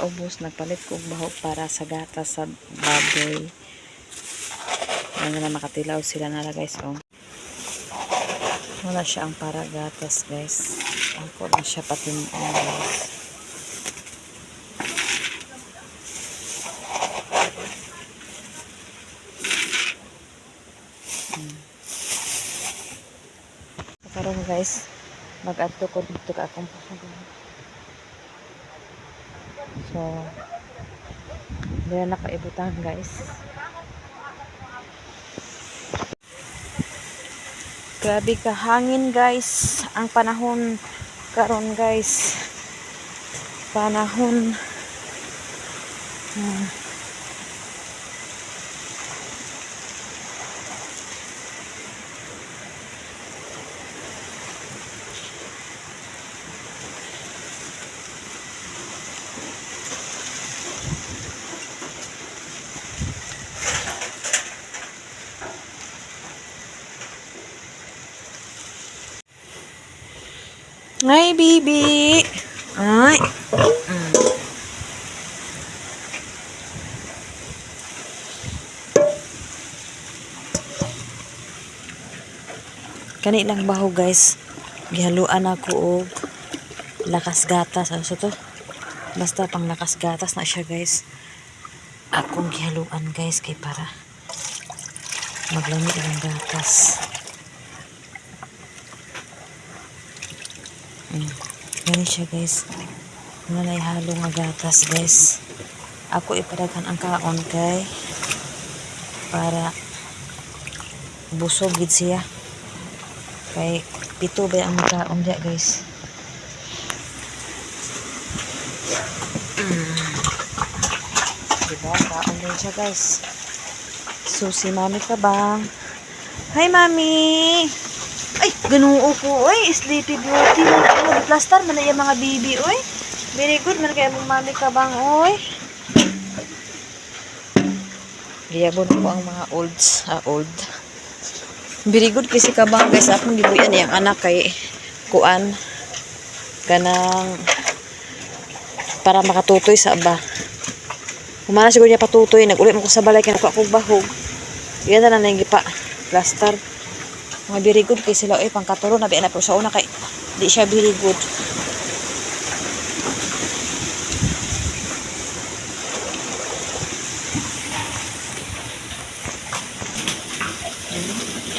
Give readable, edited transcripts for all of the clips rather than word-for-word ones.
kaubos, nagpalit ko og bahog para sa gatas sa baboy. Ano na makatilaw sila na guys. Oh. Wala siya ang para gatas guys. Ako lang siya patin guys. Karon guys, mag-adto ko dito ka akong pasagan. So, diyan nakaibutan guys. Grabe ka hangin guys. Ang panahon karon guys. Panahon Ay, bibi. Ay. Kani lang baho guys. Gihaluan ako og lakas gatas. Ano sa to? Basta pang lakas gatas na siya guys. Akong gihaluan guys kay para maglami ang gatas. Gani siya guys. Nanay halo nga gatas guys. Ako ipadaghan ang kaon kay para busog gid siya. Kay pito ba ang kaon dia guys. Diba? Kaon din siya guys. So si mami ka bang? Hi mami! Ay, ganuo ko, oy, Sleepy Beauty. Nag-plaster man na yung mga baby, oy. Very good, man kaya mong mami ka bang, oy. Giyabon ko ang mga old. Very good kasi ka bang, guys, akong gibuyan yung anak kay kuan. Kanang, para makatutoy sa aba. Kumana siguro niya patutoy, nag-ulit mo ko sa balay, kinukuha kong bahog. Yan na lang yung gipa, plaster. Mga very good kay sila pangkaturo na biya na po sa una kay di siya very good.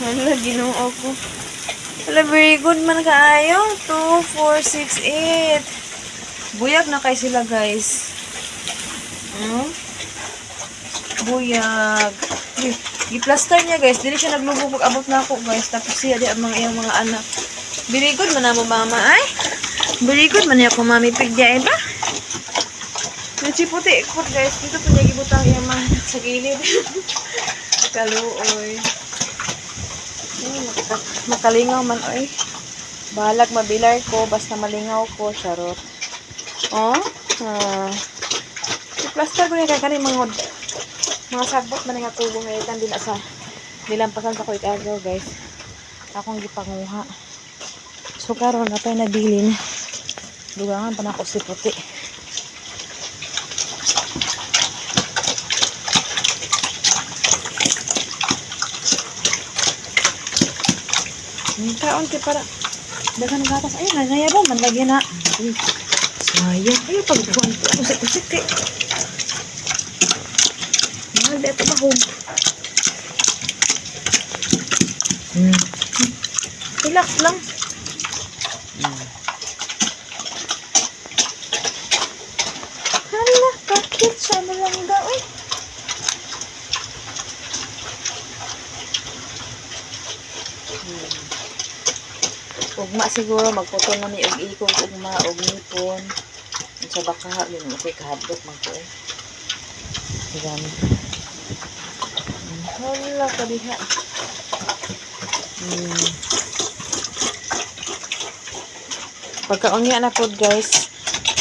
Hala, ginoo ko. Hala, very good man kaayo. 2, 4, 6, 8. Buyag na kay sila guys. Buyag. I-plaster niya guys. Dili siya naglubog abot na ako guys. Tapos siya di ang mga iyang mga anak. Very good man na mo mama ay. Very good man niya kung mami pigya ba. Yung puti ikot guys. Dito po niya gibutang iyang mga anak sa gilid. Kaluoy. Makalingaw man oy. Bahalag mabilar ko. Basta malingaw ko. Charot. Oh. I-plaster ko niya kaya mga sagbot man nga tubo ngayon din sa nilampasan sa kuit agaw guys. Akong gipanguha. So karon na tayo nabilin. Dugangan pa na ako si puti. Kaon kay para dagan ng gatas ay nangayabon man lagi na. Sayang ay pagbuan ko sa kusik. Mahal dito bahog. Relax lang. Hala, bakit siya lang daw eh. Ugma siguro magputol na ni og ikog ugma og nipon. Sa baka yun okay kahadlok man ko eh. Gani. Hala ka diha. Pagkaon niya na po guys,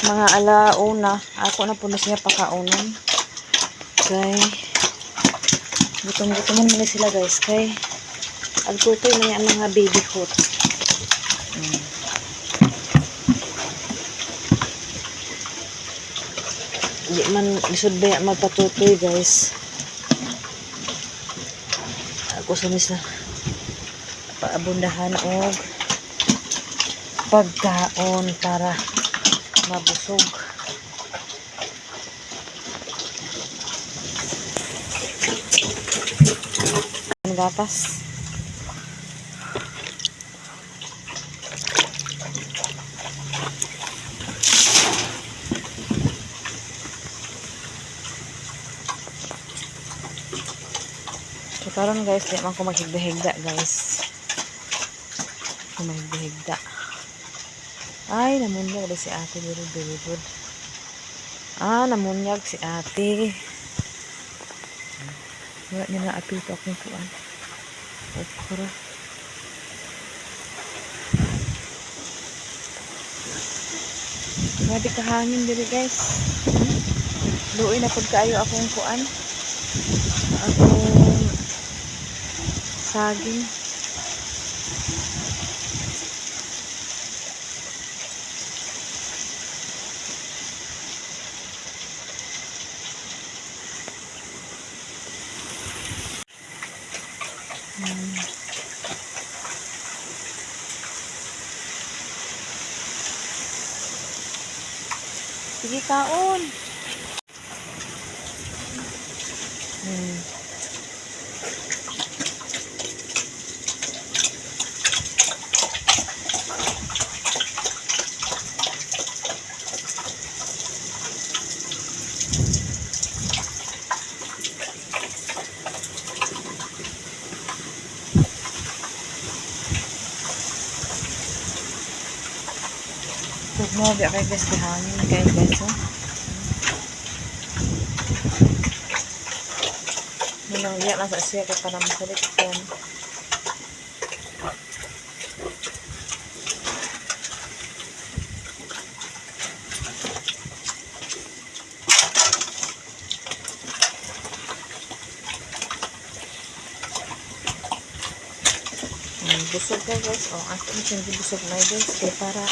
mga alauna, ako na po na siya pakaunan. Kay gutom-gutom man sila guys, kay agtutoy na yan mga baby food. Di man lisod ba magpatutoy guys. Ako sa mis na paabundahan og pagkaon para mabusog. Ang gatas. So karon guys, di man ko maghigda-higda guys. Kumahigda-higda. Ay, namunyag si ate. Very good. Namunyag si ate. Wala niya na apito akong tuan. Okra. Grabe kahangin diri guys. Luoy na pud kaayo akong kuan. Akong saging. Sige kaon. Mo biya kay guys hangin kay guys oh. Minang liya lang sa siya kay para masalit yan. Busog ka guys oh. Ato mo busog na guys kay para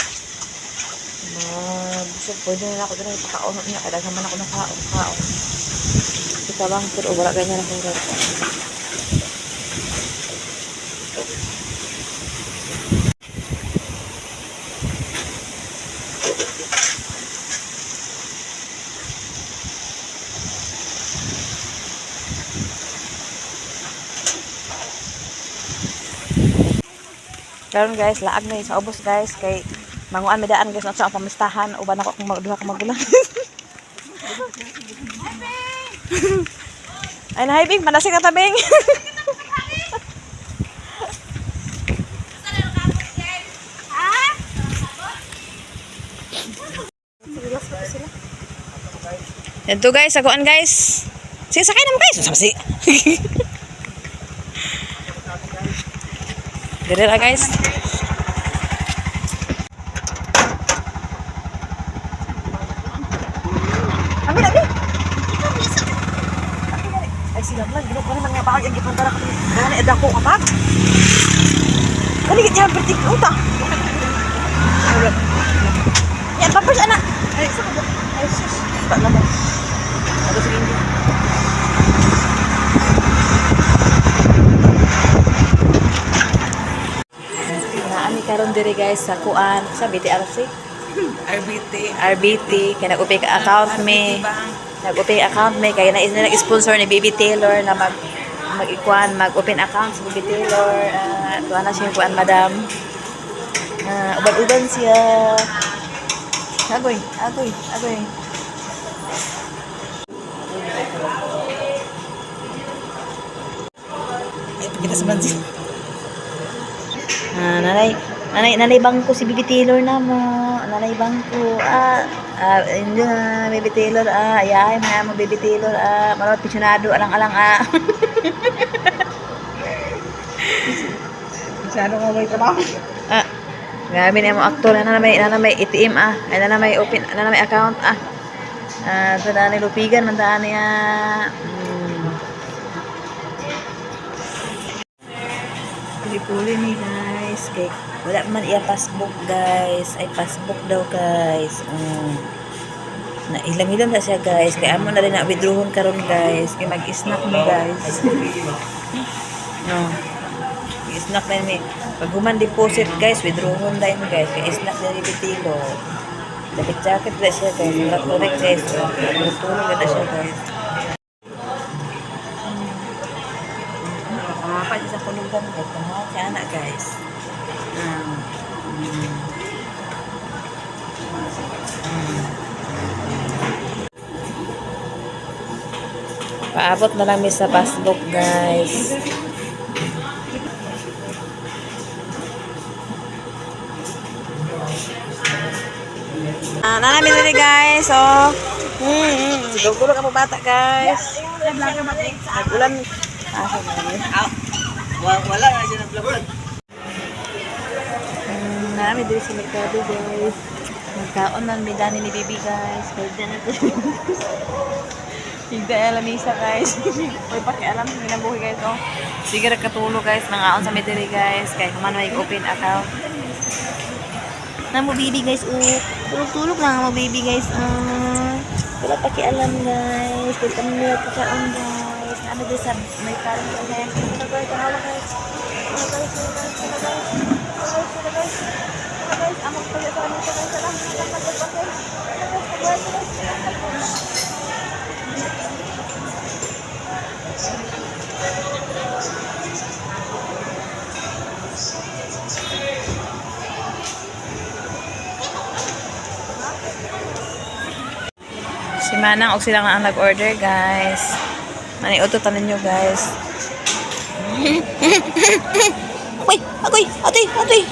busog pwede na ako dito pakaon niya kada man ako nakaon kita bang pero wala ganyan ako rin karon guys laag na sa ubos guys kay manguan medaan guys sa pamistahan uban ako kung magduha ka magulang. Ay na bing manasi ka tabing. Ito guys, akoan guys. Sige sakay naman guys. Sama si. Dire ra guys. Sila lang gino ko naman nga bahag ang gipon tara ko gani edako kapag kani gid pertik uta yan papers anak ay sus tak lama ada sige naani karon diri guys sa kuan sa BTRC RBT kaya nag-upay ka account me nag-open account may kaya nag-sponsor ni Baby Taylor na mag-open account sa Baby Taylor tuwa na siya kuan madam uban-uban siya agoy kita sa bansin nanay bangko si Baby Taylor na mo nanay bangko hindi na Baby Taylor ayahay mga mo Baby Taylor marawat pisyonado alang-alang pisyonado nga may trabaho grabe na mo aktor na may ATM ay na may open na may account so na nilupigan man daan niya puli ni guys kay wala man iya passbook guys ay passbook daw guys Na ilang-ilang na siya guys. Kaya amo na rin na withdrawon karon guys. Kaya mag-snack mo guys. No. Snack na ni. Pag human deposit guys, withdrawon na yun guys. Kaya snack na rin bitilo. Jacket na siya guys. Correct guys. Tulog na siya guys. Apa sa kulugan guys. Tama si anak guys. Paabot na lang mi sa passbook guys. Nanami na guys. Oh. Gugulog ang bata guys. Nagulan. Wala na siya nag-vlog. Nanami din si Mercado guys. Magkaon ng midani ni Bibi guys. Pwede na ito. Hindi alamisa guys. Uy, pakialam. Minabuhi guys. Oh. Sige katulog guys. Nangaon sa medali guys. Kaya kuman may open account. Namo baby guys. Tulog-tulog lang mo baby guys. Wala pakialam guys. Kaya kami nila kakaon guys. Ano guys sa may parang guys. Ano guys. Ano guys. Ano guys. Ano guys. Ano guys. Amok pa yun sa ano guys. Salam. Si Manang o sila nga ang nag-order guys. Maniutotan ninyo guys. Uy! Agoy! Atoy! Atoy!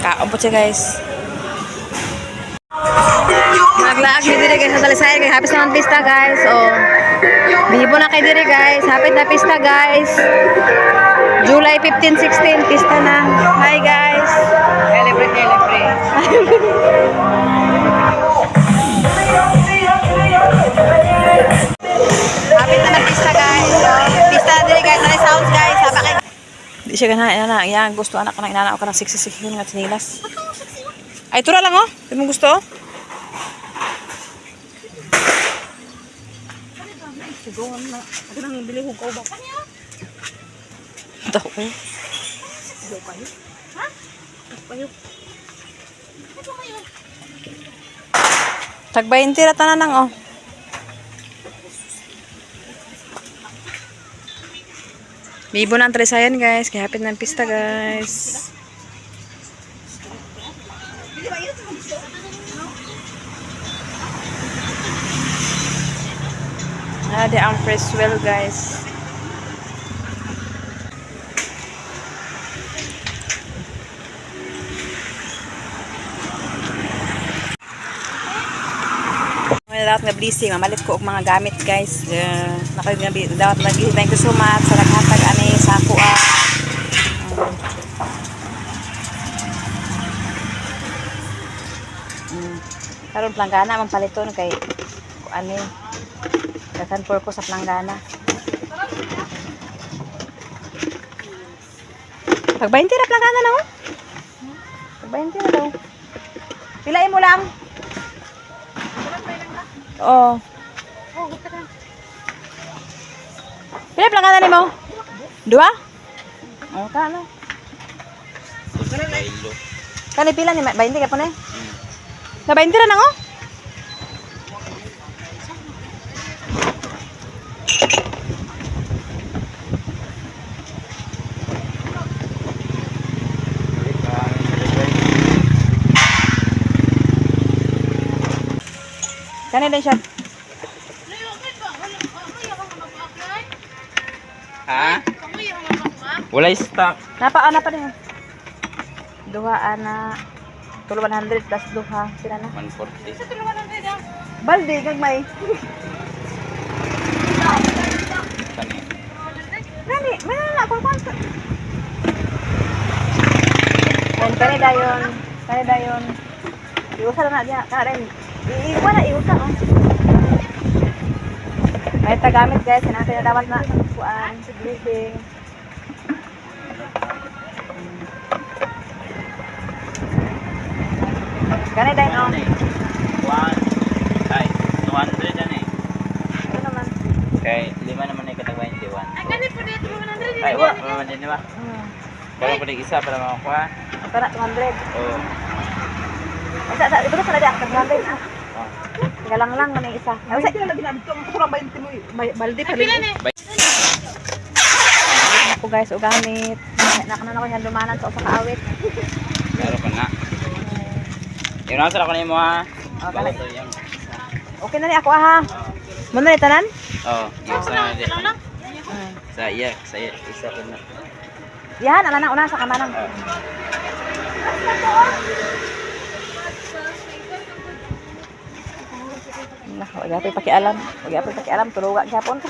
Kaon po siya guys. Naglaag ni dire guys sa Talisay kay hapis na ang pista guys. Bibo na kay dire guys. Hapit na pista guys. July 15, 16 pista na. Hi guys. Celebrate. Hapit na ng pista guys. Pista na dire guys. Nani sounds guys. Haba kay di siya ganahan na. Yan, gusto anak ko na inana ko ng siksisik yun nga sinilas. Ay, tura lang oh. Di mo gusto oh. Sigawan na. Ako nang bili ko ba? Ito ko. Sigaw kayo? Ha? Ito kayo. Ito kayo. Tag-20 rata na lang oh. Bibo na ang Talisayan guys. Kaya hapit ng pista guys. Di ang fresh well guys. Dapat nga blessing, mamalit ko og mga gamit guys. Dapat thank you so much sa naghatag ani sa ako karon planggana man paliton kay ani dakan purpose sa planggana. Pag 20 na planggana na oh. Pag 20 na daw. Pilain mo lang. Oh. Pila planggana nimo? Dua? Oh, kana. Kani pila ni 20 ka pa na? Na 20 ra nang oh. Kani din siya. Ha? Wala stock. Napa din. Duha ana tulo 100 plus duha. Sila na. 140. Balde, gagmay. Kani. Gani, may na ako kung kani dayon. Kani dayon. Iusa na diya. Karen. Iiwa na, iusa. Oh. May tagamit guys. Natin na dapat na kuan. Living. Kani dayon. Oh. 200 ano eh. Ano naman? Kay 5 naman ay katag 21. Ay, ganit po dito, 100. Ay, wa naman din ba? Pero pwede isa para makakuha. Ito na, 200. Oo. Ito na sa nadya. 200 na. Oh. Galang lang na isa. Ay, sa ito na ginamit ko. Kurang 20 mo. Balde pa Pila ni? ako guys, o gamit. Nakanan ako yan lumanan sa usa ka awit. Pero pa na. Yung nasa ako na mo ha. Okay. Bago to yung. Okay na ni ako ha. Muna ni tanan? Oo. Yung sa Ano? sa isa ko na. Yan, ana na una sa kamanang. Oo. Nako, wag pa pakialam. Wag pa pakialam tuluga gyapon.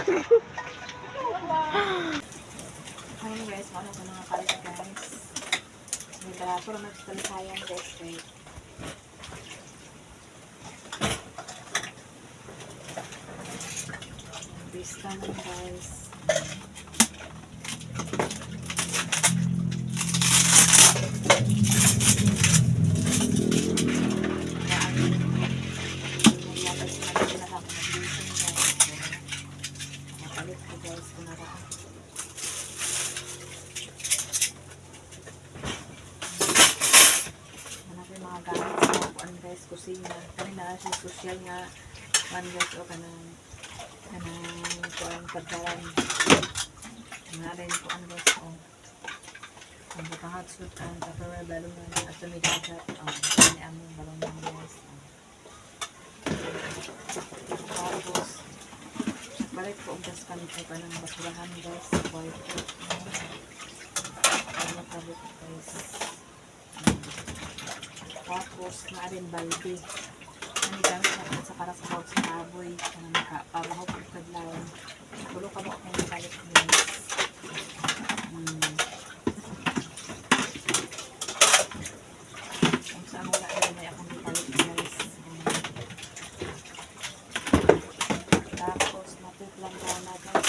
Ayun guys, ano ko mga kalit guys. May barato na nagtalisayan guys. Bista na guys. Mga gamit sa kuan guys, kusina. Kanina siya social nga one guys o kanang kuan pagkaran. Nga rin kuan guys o. Ang butang suit ang tupperware balon na at tumidagat. Ini among balon na guys. Tapos balik po ang gas kanito ka ng basurahan guys. White pot. Ano kabit guys. Tapos, na rin balde. Ano gamit natin sa para sa hawag sa kaboy. Ano nakapabahog ang kadlawan. Tulo ka mo akong balik guys. Kung saan wala rin may akong balik guys. Tapos, natutlang ka na guys.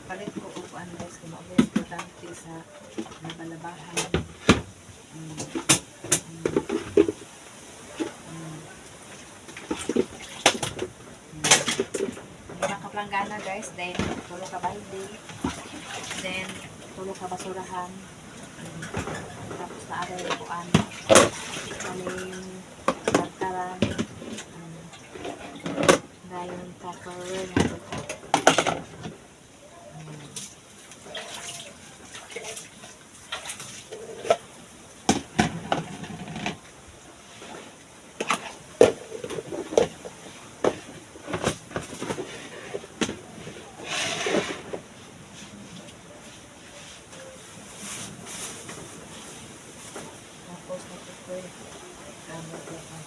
Palit ko upuan guys kung mga importante sa nabalabahan. Lima ka planggana guys, then tulo ka balde, then tulo ka basurahan, tapos na aray upuan, kaling bagtaran, dayon tupperware na ito. Tapos nagtukoy gamit ko pa.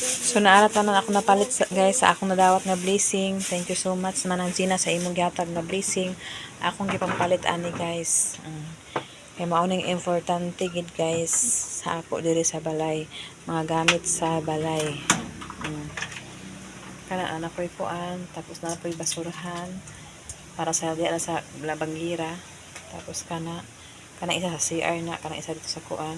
So naaratan na ako napalit guys sa akong nadawat nga blessing. Thank you so much manang Gina sa imong gihatag nga blessing. Akong gipampalit ani guys. Kay mao ning importante gid guys sa ako diri sa balay, mga gamit sa balay. Kana anak ko'y kuan, tapos na ko'y basurahan para sa diya sa labangira. Tapos kana isa sa CR na, kana isa dito sa kuan.